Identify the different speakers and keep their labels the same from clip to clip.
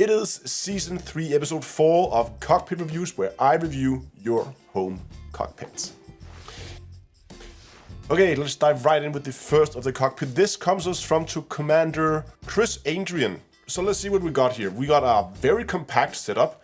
Speaker 1: It is Season 3, Episode 4 of Cockpit Reviews, where I review your home cockpits. Okay, let's dive right in with the first of the cockpit. This comes us from to Commander Chris Adrian. So let's see what we got here. We got a very compact setup.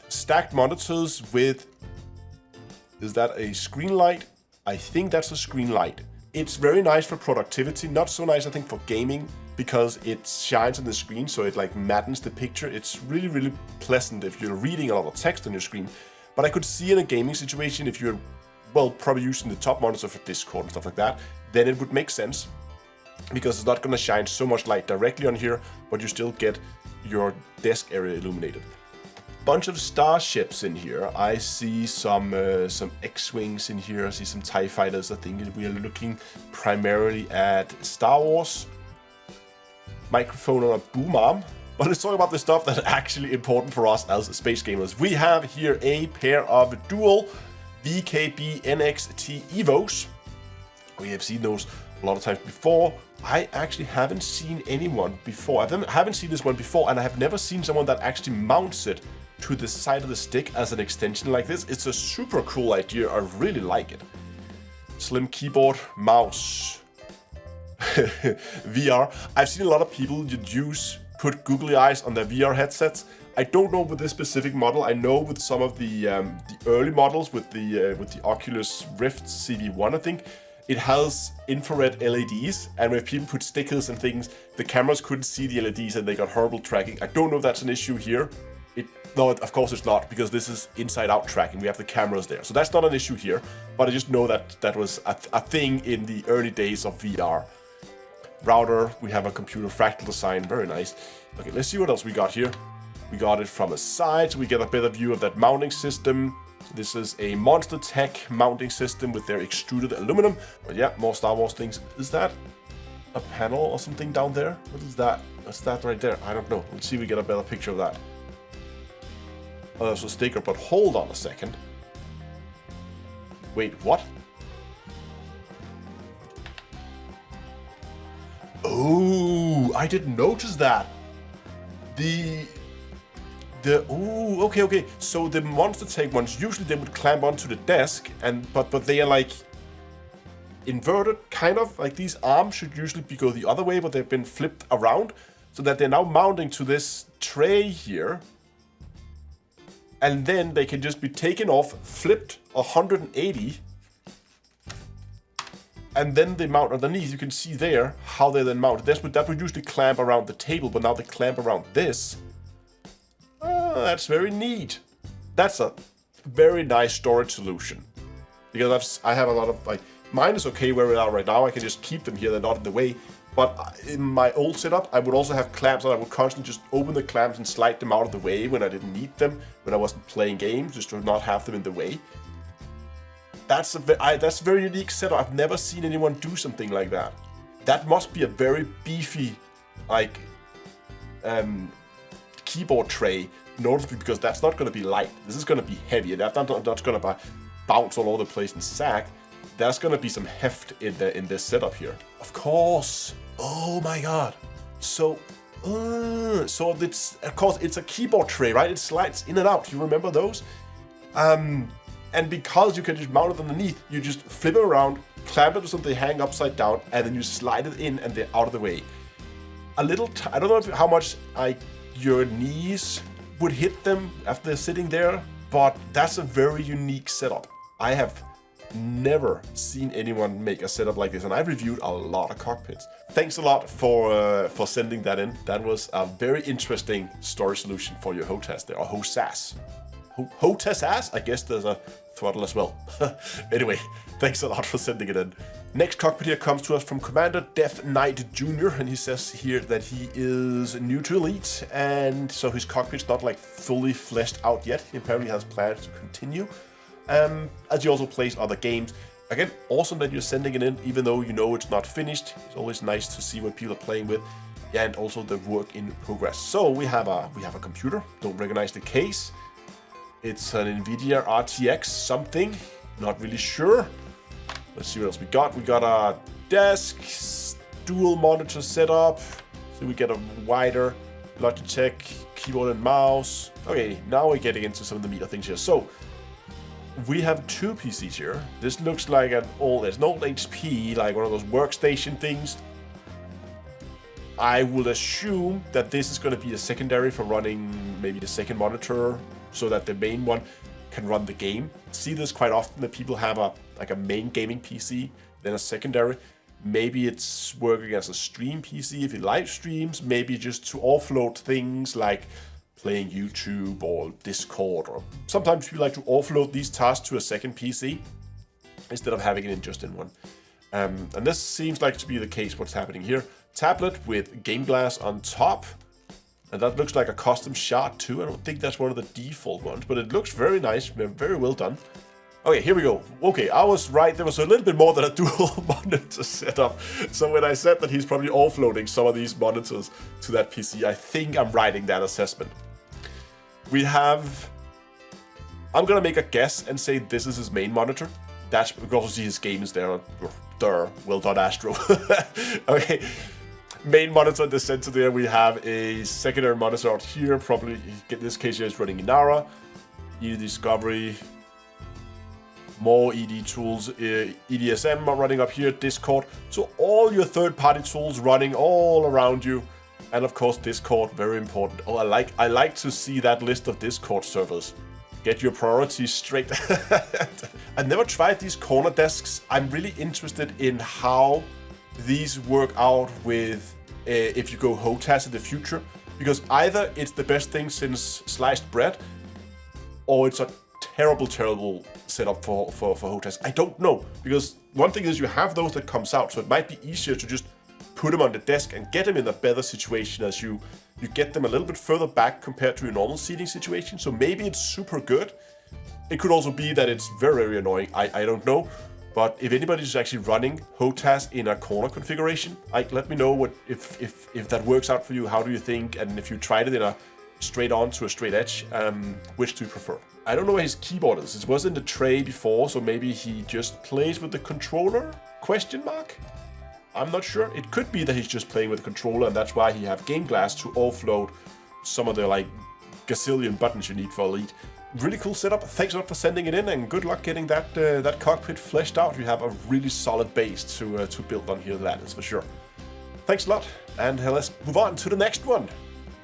Speaker 1: Stacked monitors with... Is that a screen light? I think that's a screen light. It's very nice for productivity, not so nice I think for gaming, because it shines on the screen, so it like maddens the picture. It's really, really pleasant if you're reading a lot of text on your screen. But I could see in a gaming situation, if you're, well, probably using the top monitor for Discord and stuff like that, then it would make sense, because it's not going to shine so much light directly on here, but you still get your desk area illuminated. Bunch of starships in here. I see some X-Wings in here. I see some TIE fighters. I think we are looking primarily at Star Wars. Microphone on a boom arm. But let's talk about the stuff that's actually important for us as space gamers. We have here a pair of dual VKB NXT Evos. We have seen those a lot of times before. I actually haven't seen anyone before. I haven't seen this one before, and I have never seen someone that actually mounts it to the side of the stick as an extension like this. It's a super cool idea. I really like it. Slim keyboard, mouse. VR. I've seen a lot of people put googly eyes on their VR headsets. I don't know with this specific model. I know with some of the early models with the Oculus Rift CV1, I think it has infrared LEDs, and when people put stickers and things, the cameras couldn't see the LEDs and they got horrible tracking. I don't know if that's an issue here. No, of course it's not, because this is inside-out tracking. We have the cameras there, so that's not an issue here. But I just know that that was a thing in the early days of VR. Router, we have a computer fractal design, very nice. Okay, let's see what else we got here. We got it from the side, so we get a better view of that mounting system. This is a Monster Tech mounting system with their extruded aluminum. But yeah, more Star Wars things. Is that a panel or something down there? What is that? What's that right there? I don't know. Let's see if we get a better picture of that. Oh, there's a sticker, but hold on a second. Wait, what? Oh, I didn't notice that. Oh, okay. So the Monster Tech ones, usually they would clamp onto the desk, but they are like inverted, kind of. Like these arms should usually go the other way, but they've been flipped around, so that they're now mounting to this tray here. And then they can just be taken off, flipped 180, and then they mount underneath. You can see there how they then mount. That would usually clamp around the table, but now they clamp around this. That's very neat. That's a very nice storage solution. Because I have a lot of, like, mine is okay where we are right now. I can just keep them here, they're not in the way. But in my old setup, I would also have clamps, and I would constantly just open the clamps and slide them out of the way when I didn't need them, when I wasn't playing games, just to not have them in the way. That's a very unique setup. I've never seen anyone do something like that. That must be a very beefy, like, keyboard tray, because that's not going to be light. This is going to be heavy, and that's not going to bounce all over the place and sag. There's going to be some heft in this setup here. Of course. Oh my god. So it's, of course, it's a keyboard tray, right? It slides in and out. You remember those? And because you can just mount it underneath, you just flip it around, clamp it so they hang upside down, and then you slide it in and they're out of the way. I don't know how much your knees would hit them after they're sitting there, but that's a very unique setup. I have never seen anyone make a setup like this, and I've reviewed a lot of cockpits. Thanks a lot for sending that in. That was a very interesting storage solution for your HOTAS there, or HOSAS. HOTAS? I guess there's a throttle as well. Anyway, thanks a lot for sending it in. Next cockpit here comes to us from Commander Death Knight Jr., and he says here that he is new to Elite, and so his cockpit's not like fully fleshed out yet. He apparently has plans to continue. As he also plays other games. Again, awesome that you're sending it in, even though you know it's not finished. It's always nice to see what people are playing with, and also the work in progress. So we have a computer. Don't recognize the case. It's an NVIDIA RTX something. Not really sure. Let's see what else we got. We got a desk, dual monitor setup, so we get a wider Logitech, keyboard and mouse. Okay, now we're getting into some of the meat of things here. So, we have two PCs here. This looks like an old HP, like one of those workstation things. I will assume that this is going to be a secondary for running maybe the second monitor, so that the main one can run the game. See this quite often, that people have a main gaming PC, then a secondary. Maybe it's working as a stream PC if it live streams, maybe just to offload things like playing YouTube or Discord, or sometimes people like to offload these tasks to a second PC instead of having it just in one. And this seems like to be the case, what's happening here. Tablet with GameGlass on top, and that looks like a custom shot too. I don't think that's one of the default ones, but it looks very nice, very well done. Okay, here we go. Okay, I was right. There was a little bit more than a dual monitor setup. So when I said that he's probably offloading some of these monitors to that PC, I think I'm writing that assessment. We have... I'm gonna make a guess and say this is his main monitor. That's because his game is there. Duh, well done, Astro. Okay, main monitor in the center there. We have a secondary monitor out here. Probably, in this case here, is running Inara, ED Discovery, more ED tools, EDSM are running up here, Discord. So all your third-party tools running all around you. And of course, Discord, very important. Oh, I like to see that list of Discord servers. Get your priorities straight. I've never tried these corner desks. I'm really interested in how these work out with if you go HOTAS in the future. Because either it's the best thing since sliced bread, or it's a terrible setup for HOTAS. I don't know. Because one thing is you have those that comes out, so it might be easier to just put them on the desk and get them in a better situation as you get them a little bit further back compared to your normal seating situation. So maybe it's super good. It could also be that it's very annoying. I don't know. But if anybody's actually running HOTAS in a corner configuration, let me know what if that works out for you. How do you think? And if you tried it in a straight on to a straight edge, which do you prefer? I don't know where his keyboard is. It was in the tray before, so maybe he just plays with the controller? Question mark? I'm not sure. It could be that he's just playing with the controller, and that's why he have GameGlass to offload some of the like gazillion buttons you need for Elite. Really cool setup. Thanks a lot for sending it in, and good luck getting that cockpit fleshed out. You have a really solid base to build on here. That is for sure. Thanks a lot, and let's move on to the next one.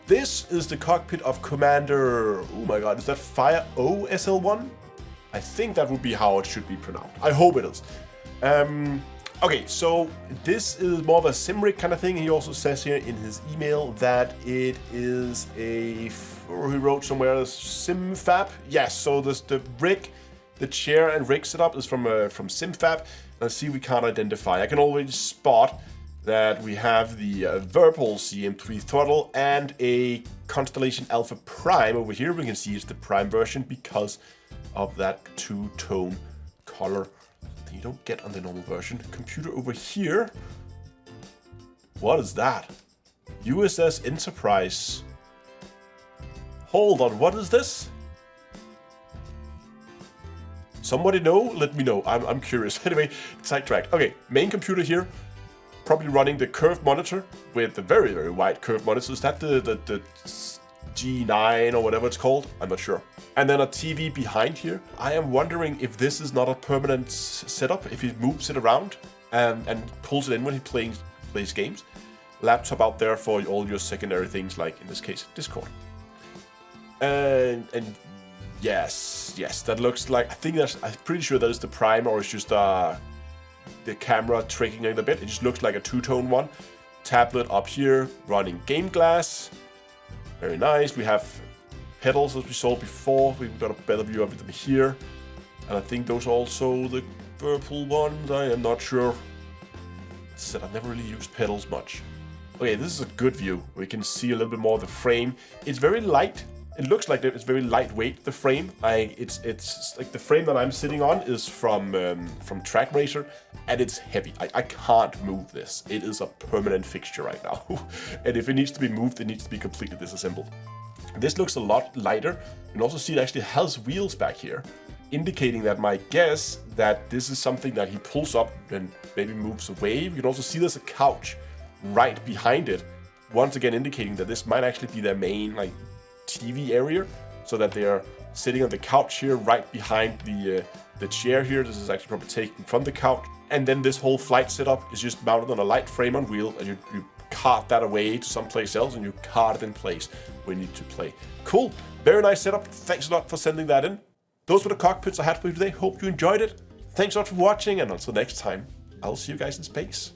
Speaker 1: This is the cockpit of Commander. Oh my God, is that Fire OSL1? I think that would be how it should be pronounced. I hope it is. Okay, so this is more of a sim rig kind of thing. He also says here in his email that it is he wrote somewhere SimFab. Yes, so the rig, the chair and rig setup is from SimFab. Let's see if we can't identify. I can already spot that we have the virpil CM3 throttle and a Constellation Alpha Prime over here. We can see it's the Prime version because of that two-tone color that you don't get on the normal version. Computer over here. What is that? USS Enterprise. Hold on, what is this? Somebody know? Let me know. I'm curious. Anyway, sidetracked. Okay, main computer here. Probably running the curved monitor with the very, very wide curved monitor. Is that the G9 or whatever it's called? I'm not sure. And then a TV behind here. I am wondering if this is not a permanent setup, if he moves it around and pulls it in when he plays games. Laptop out there for all your secondary things, like in this case, Discord. And yes, that looks like, I'm pretty sure that is the Prime, or it's just the camera tricking it a bit. It just looks like a two-tone one. Tablet up here running GameGlass. Very nice. We have pedals as we saw before. We've got a better view of them here. And I think those are also the purple ones. I am not sure. As I said, I've never really used pedals much. Okay, this is a good view. We can see a little bit more of the frame. It's very light. It looks like it's very lightweight, the frame. It's like the frame that I'm sitting on is from Trak Racer, and it's heavy. I can't move this. It is a permanent fixture right now. And if it needs to be moved, it needs to be completely disassembled. This looks a lot lighter. You can also see it actually has wheels back here, indicating that my guess that this is something that he pulls up and maybe moves away. You can also see there's a couch right behind it once again indicating that this might actually be their main like TV area, so that they are sitting on the couch here right behind the chair here. This is actually probably taken from the couch. And then this whole flight setup is just mounted on a light frame on wheel, and you cart that away to someplace else and you cart it in place when you need to play. Cool, very nice setup. Thanks a lot for sending that in. Those were the cockpits I had for you today. Hope you enjoyed it. Thanks a lot for watching, and until next time, I'll see you guys in space.